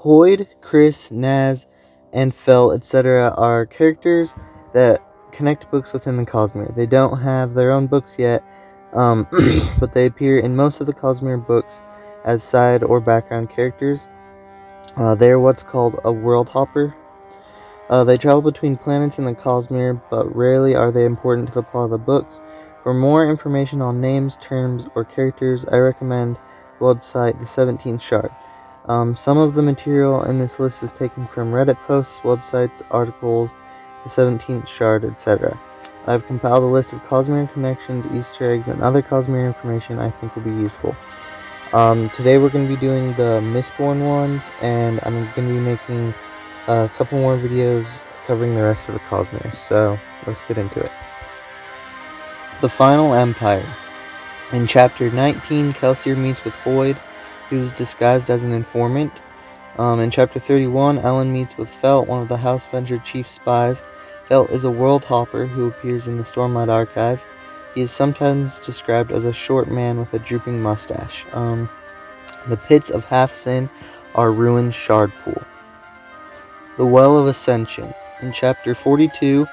Hoyd, Chris, Naz, and Fel, etc. are characters that connect books within the Cosmere. They don't have their own books yet, but they appear in most of the Cosmere books as side or background characters. They are what's called a world hopper. They travel between planets in the Cosmere, but rarely are they important to the plot of the books. For more information on names, terms, or characters, I recommend the website The 17th Shard. Some of the material in this list is taken from Reddit posts, websites, articles, The 17th Shard, etc. I've compiled a list of Cosmere connections, Easter eggs, and other Cosmere information I think will be useful. Today we're going to be doing the Mistborn ones, and I'm going to be making a couple more videos covering the rest of the Cosmere, so let's get into it. The Final Empire. In Chapter 19, Kelsier meets with Hoyd, who's disguised as an informant. In Chapter 31, Ellen meets with Felt, one of the House Venture chief spies. Felt is a world hopper who appears in the Stormlight Archive. He is sometimes described as a short man with a drooping mustache. The pits of Half-Sin are ruined shard pool. The Well of Ascension. In Chapter 42,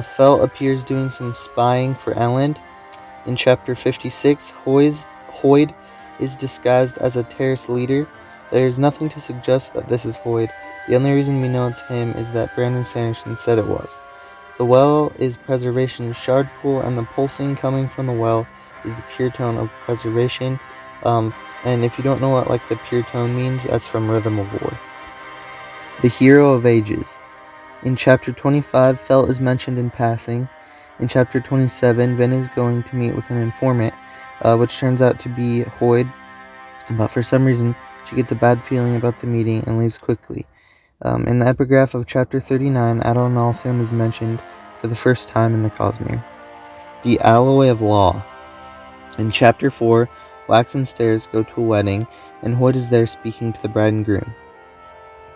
Felt appears doing some spying for Ellen. In Chapter 56, Hoyd is disguised as a terrorist leader. There is nothing to suggest that this is Hoyd. The only reason we know it's him is that Brandon Sanderson said it was. The well is preservation shard pool, and the pulsing coming from the well is the pure tone of preservation. And if you don't know what the pure tone means, that's from Rhythm of War. The Hero of Ages. In Chapter 25, Felt is mentioned in passing. In Chapter 27, Vin is going to meet with an informant, which turns out to be Hoyd, but for some reason, she gets a bad feeling about the meeting and leaves quickly. In the epigraph of Chapter 39, Adonalsium is mentioned for the first time in the Cosmere. The Alloy of Law. In Chapter 4, Wax and Stairs go to a wedding, and Hoyd is there speaking to the bride and groom.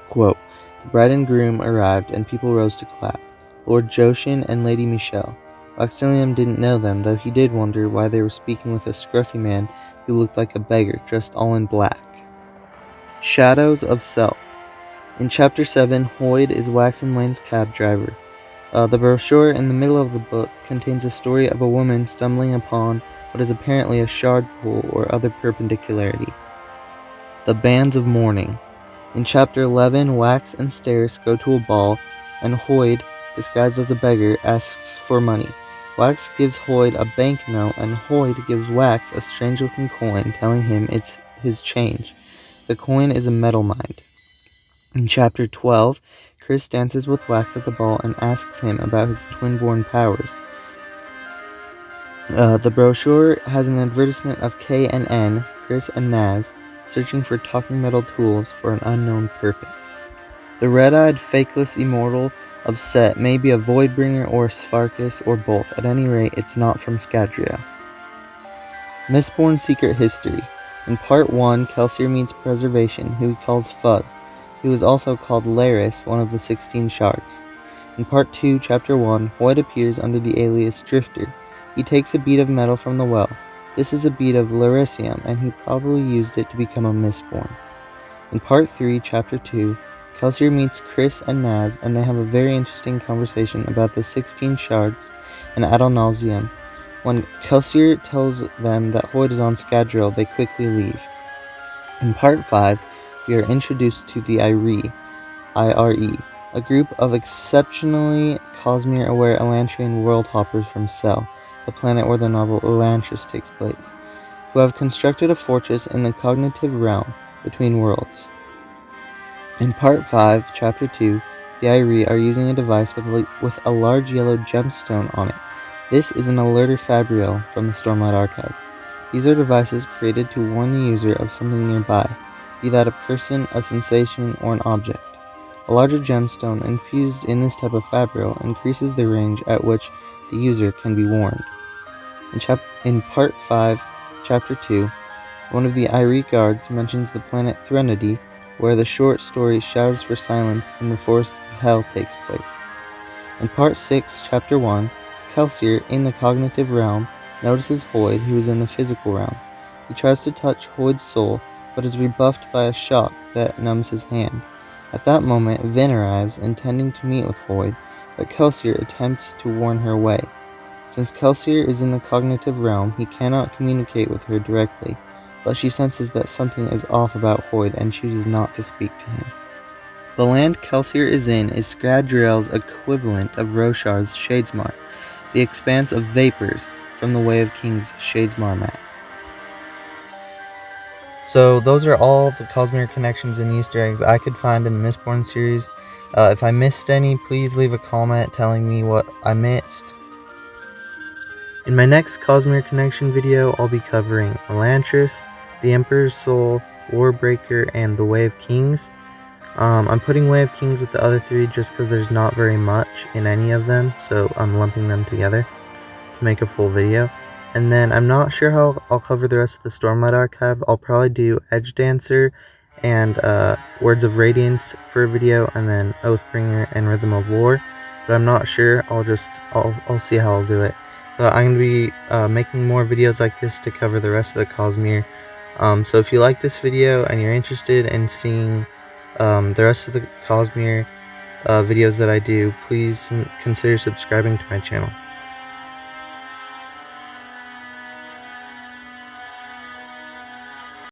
Quote, "The bride and groom arrived, and people rose to clap. Lord Joshin and Lady Michelle. Waxilium didn't know them, though he did wonder why they were speaking with a scruffy man who looked like a beggar, dressed all in black." Shadows of Self. In Chapter 7, Hoyd is Wax and Lane's cab driver. The brochure in the middle of the book contains a story of a woman stumbling upon what is apparently a shard pool or other perpendicularity. The Bands of Mourning. In Chapter 11, Wax and Stairs go to a ball, and Hoyd, disguised as a beggar, asks for money. Wax gives Hoyd a banknote, and Hoyd gives Wax a strange-looking coin, telling him it's his change. The coin is a metal mind. In Chapter 12, Chris dances with Wax at the ball and asks him about his twin-born powers. The brochure has an advertisement of K and N, Chris and Naz, searching for talking metal tools for an unknown purpose. The red-eyed, fakeless immortal of Set may be a Voidbringer or a Svarkus or both. At any rate, it's not from Scadria. Mistborn Secret History. In Part 1, Kelsier meets Preservation, who he calls Fuzz, who is also called Laris, one of the 16 shards. In Part 2, Chapter 1, Hoyd appears under the alias Drifter. He takes a bead of metal from the well. This is a bead of Laricium, and he probably used it to become a Mistborn. In Part 3, Chapter 2, Kelsier meets Chris and Naz, and they have a very interesting conversation about the 16 shards and Adonalsium. When Kelsier tells them that Hoyd is on Scadrial, they quickly leave. In Part 5, we are introduced to the IRE, a group of exceptionally Cosmere-aware Elantrian world hoppers from Sel, the planet where the novel Elantris takes place, who have constructed a fortress in the cognitive realm between worlds. In Part 5, Chapter 2, the IRE are using a device with a large yellow gemstone on it. This is an alerter fabrial from the Stormlight Archive. These are devices created to warn the user of something nearby, be that a person, a sensation, or an object. A larger gemstone infused in this type of fabrial increases the range at which the user can be warned. In Part 5, Chapter 2, one of the IRE guards mentions the planet Threnody, where the short story Shadows for Silence in the Forests of Hell takes place. In Part 6, Chapter 1, Kelsier, in the cognitive realm, notices Hoyd, who is in the physical realm. He tries to touch Hoyd's soul, but is rebuffed by a shock that numbs his hand. At that moment, Vin arrives, intending to meet with Hoid, but Kelsier attempts to warn her away. Since Kelsier is in the cognitive realm, he cannot communicate with her directly, but she senses that something is off about Hoid and chooses not to speak to him. The land Kelsier is in is Scadriel's equivalent of Roshar's Shadesmar, the expanse of vapors from the Way of King's Shadesmar map. So those are all the Cosmere connections and Easter eggs I could find in the Mistborn series. If I missed any, please leave a comment telling me what I missed. In my next Cosmere connection video, I'll be covering Elantris, the Emperor's Soul, Warbreaker, and the Way of Kings. I'm putting Way of Kings with the other three just because there's not very much in any of them, so I'm lumping them together to make a full video. And then I'm not sure how I'll cover the rest of the Stormlight Archive. I'll probably do Edge Dancer and Words of Radiance for a video, and then Oathbringer and Rhythm of War. But I'm not sure. I'll see how I'll do it. But I'm going to be making more videos like this to cover the rest of the Cosmere. So if you like this video and you're interested in seeing the rest of the Cosmere videos that I do, please consider subscribing to my channel.